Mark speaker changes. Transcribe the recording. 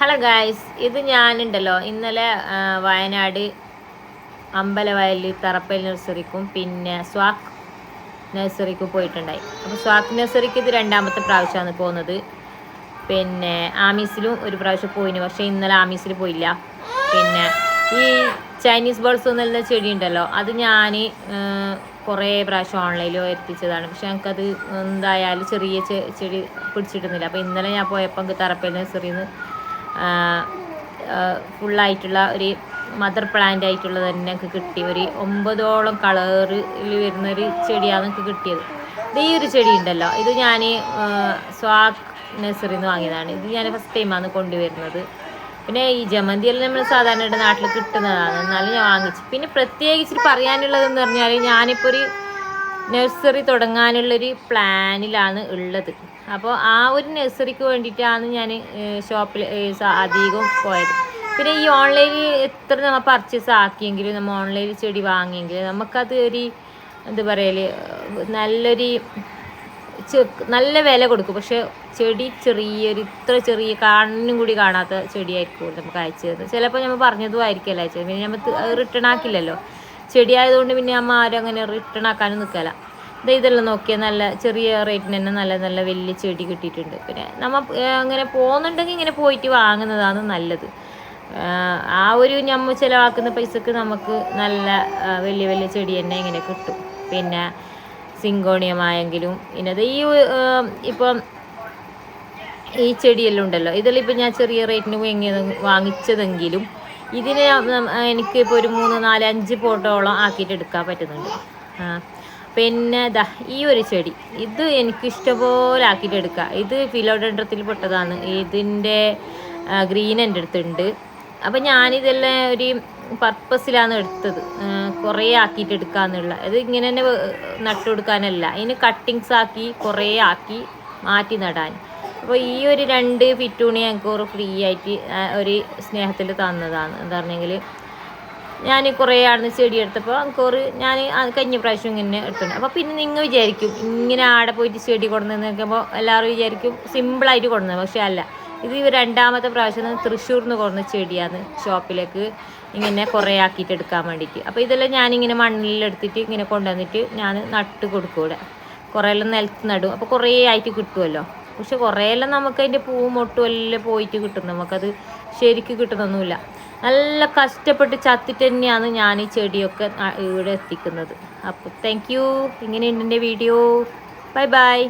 Speaker 1: Hello guys, ഇത് ഞാനുണ്ടല്ലോ ഇന്നലെ വയനാട് അമ്പലവയൽ തറപ്പൽ നഴ്സറിക്കും പിന്നെ സ്വാക്ക് നഴ്സറിക്കും പോയിട്ടുണ്ടായി. അപ്പോൾ സ്വാക്ക് നഴ്സറിക്ക് ഇത് രണ്ടാമത്തെ പ്രാവശ്യമാണ് പോകുന്നത്. പിന്നെ ആമീസിലും ഒരു പ്രാവശ്യം പോയിന്, പക്ഷേ ഇന്നലെ ആമീസിൽ പോയില്ല. പിന്നെ ഈ ചൈനീസ് ബേർഡ്സ് എന്നുള്ള ചെടി ഉണ്ടല്ലോ, അത് ഞാൻ കുറേ പ്രാവശ്യം ഓൺലൈനിൽ എത്തിച്ചതാണ്. പക്ഷെ ഞങ്ങൾക്കത് എന്തായാലും ചെറിയ ചെടി പിടിച്ചിട്ടുന്നില്ല. അപ്പോൾ ഇന്നലെ ഞാൻ പോയപ്പോൾ തറപ്പൽ നഴ്സറിയിൽ നിന്ന് ഫുള്ളായിട്ടുള്ള ഒരു മദർ പ്ലാന്റ് ആയിട്ടുള്ളത് തന്നെ ഞങ്ങൾക്ക് കിട്ടി. ഒരു 9ഓളം കളറിൽ വരുന്നൊരു ചെടിയാണ് എനിക്ക് കിട്ടിയത്. ഇത് ഈ ഒരു ചെടി ഉണ്ടല്ലോ, ഇത് ഞാൻ സ്വാക്ക് നഴ്സറിയിൽ നിന്ന് വാങ്ങിയതാണ്. ഇത് ഞാൻ ഫസ്റ്റ് ടൈമാണ് കൊണ്ടുവരുന്നത്. പിന്നെ ഈ ജമന്തിയെല്ലാം നമ്മൾ സാധാരണ ഇവിടെ നാട്ടിൽ കിട്ടുന്നതാണ്, എന്നാലും ഞാൻ വാങ്ങിച്ചു. പിന്നെ പ്രത്യേകിച്ച് പറയാനുള്ളതെന്ന് പറഞ്ഞാൽ ഞാനിപ്പോൾ ഒരു നഴ്സറി തുടങ്ങാനുള്ളൊരു പ്ലാനിലാണ് ഉള്ളത്. അപ്പോൾ ആ ഒരു നഴ്സറിക്ക് വേണ്ടിയിട്ടാണ് ഞാൻ ഷോപ്പിൽ അധികം പോയത്. പിന്നെ ഈ ഓൺലൈനിൽ എത്ര നമ്മൾ പർച്ചേസ് ആക്കിയെങ്കിലും, നമ്മൾ ഓൺലൈനിൽ ചെടി വാങ്ങിയെങ്കിലും നമുക്കത് ഒരു എന്താ പറയൽ നല്ല വില കൊടുക്കും. പക്ഷെ ചെടി ഇത്ര ചെറിയ കണ്ണും കൂടി കാണാത്ത ചെടിയായിരിക്കും നമുക്ക് അയച്ചു തരുന്നത്. ചിലപ്പോൾ നമ്മൾ പറഞ്ഞതും ആയിരിക്കുമല്ലോ അയച്ചത്. പിന്നെ നമ്മൾ റിട്ടേൺ ആക്കില്ലല്ലോ, ചെടി ആയതുകൊണ്ട്. പിന്നെ അമ്മ ആരും അങ്ങനെ റിട്ടേൺ ആക്കാനും നിൽക്കില്ല. ഇതെല്ലാം നോക്കിയാൽ നല്ല ചെറിയ റേറ്റിന് തന്നെ നല്ല നല്ല വലിയ ചെടി കിട്ടിയിട്ടുണ്ട്. പിന്നെ നമ്മൾ അങ്ങനെ പോകുന്നുണ്ടെങ്കിൽ ഇങ്ങനെ പോയിട്ട് വാങ്ങുന്നതാണ് നല്ലത്. ആ ഒരു നമ്മൾ ചിലവാക്കുന്ന പൈസക്ക് നമുക്ക് നല്ല വലിയ വലിയ ചെടി തന്നെ ഇങ്ങനെ കിട്ടും. പിന്നെ സിങ്കോണിയമായെങ്കിലും ഇന്നത് ഇപ്പം ഈ ചെടിയെല്ലാം ഉണ്ടല്ലോ, ഇതെല്ലാം ഇപ്പം ഞാൻ ചെറിയ റേറ്റിന് വാങ്ങിച്ചതെങ്കിലും ഇതിന് എനിക്ക് ഇപ്പോൾ ഒരു 3, 4, 5 പോട്ടോളം ആക്കിയിട്ട് എടുക്കാൻ പറ്റുന്നുണ്ട്. പിന്നെ ഈ ഒരു ചെടി, ഇത് എനിക്ക് ഇഷ്ടപോലെ ആക്കിയിട്ട് എടുക്കാം. ഇത് ഫിലോഡെൻഡ്രത്തിൽ പെട്ടതാണ്. ഇതിൻ്റെ ഗ്രീൻ എൻ്റെ അടുത്തുണ്ട്. അപ്പം ഞാനിതെല്ലാം ഒരു പർപ്പസിലാണ് എടുത്തത്, കുറേ ആക്കിയിട്ട് എടുക്കാമെന്നുള്ള. ഇത് ഇങ്ങനെ തന്നെ നട്ടുകൊടുക്കാനല്ല, ഇതിന് കട്ടിങ്സ് ആക്കി കുറേ ആക്കി മാറ്റി നടാൻ. അപ്പോൾ ഈ ഒരു 2 ഫിറ്റൂണി ഞങ്ങൾക്ക് ഫ്രീ ആയിട്ട് ഒരു സ്നേഹത്തിൽ തന്നതാണ്. എന്താ പറഞ്ഞെങ്കിൽ ഞാൻ കുറേ ആടുന്ന് ചെടി എടുത്തപ്പോൾ എനിക്കൊരു ഞാൻ കഴിഞ്ഞ പ്രാവശ്യം ഇങ്ങനെ എടുത്തിട്ടുണ്ട്. അപ്പോൾ പിന്നെ നിങ്ങൾ വിചാരിക്കും ഇങ്ങനെ ആടെ പോയിട്ട് ചെടി കൊടുന്ന് നിൽക്കുമ്പോൾ എല്ലാവരും വിചാരിക്കും സിമ്പിളായിട്ട് കൊടുന്നത്. പക്ഷേ അല്ല, ഇത് രണ്ടാമത്തെ പ്രാവശ്യം തൃശ്ശൂരിൽ നിന്ന് കൊടുന്ന ചെടിയാണ് ഷോപ്പിലേക്ക് ഇങ്ങനെ കുറേ ആക്കിയിട്ട് എടുക്കാൻ വേണ്ടിയിട്ട്. അപ്പോൾ ഇതെല്ലാം ഞാനിങ്ങനെ മണ്ണിലെടുത്തിട്ട് ഇങ്ങനെ കൊണ്ടുവന്നിട്ട് ഞാൻ നട്ട് കൊടുക്കും. ഇവിടെ കുറേയെല്ലാം നിലത്ത് നടും. അപ്പോൾ കുറേ ആയിട്ട് കിട്ടുമല്ലോ. പക്ഷെ കുറേയെല്ലാം നമുക്ക് അതിൻ്റെ പൂവും മൊട്ടും എല്ലാം പോയിട്ട് കിട്ടും, നമുക്കത് ശരിക്ക് കിട്ടുന്നൊന്നുമില്ല. നല്ല കഷ്ടപ്പെട്ട് ചത്തിട്ട് തന്നെയാണ് ഞാൻ ഈ ചെടിയൊക്കെ ഇവിടെ എത്തിക്കുന്നത്. അപ്പോൾ താങ്ക് യു. ഇങ്ങനെയുണ്ട് എൻ്റെ വീഡിയോ. Bye bye.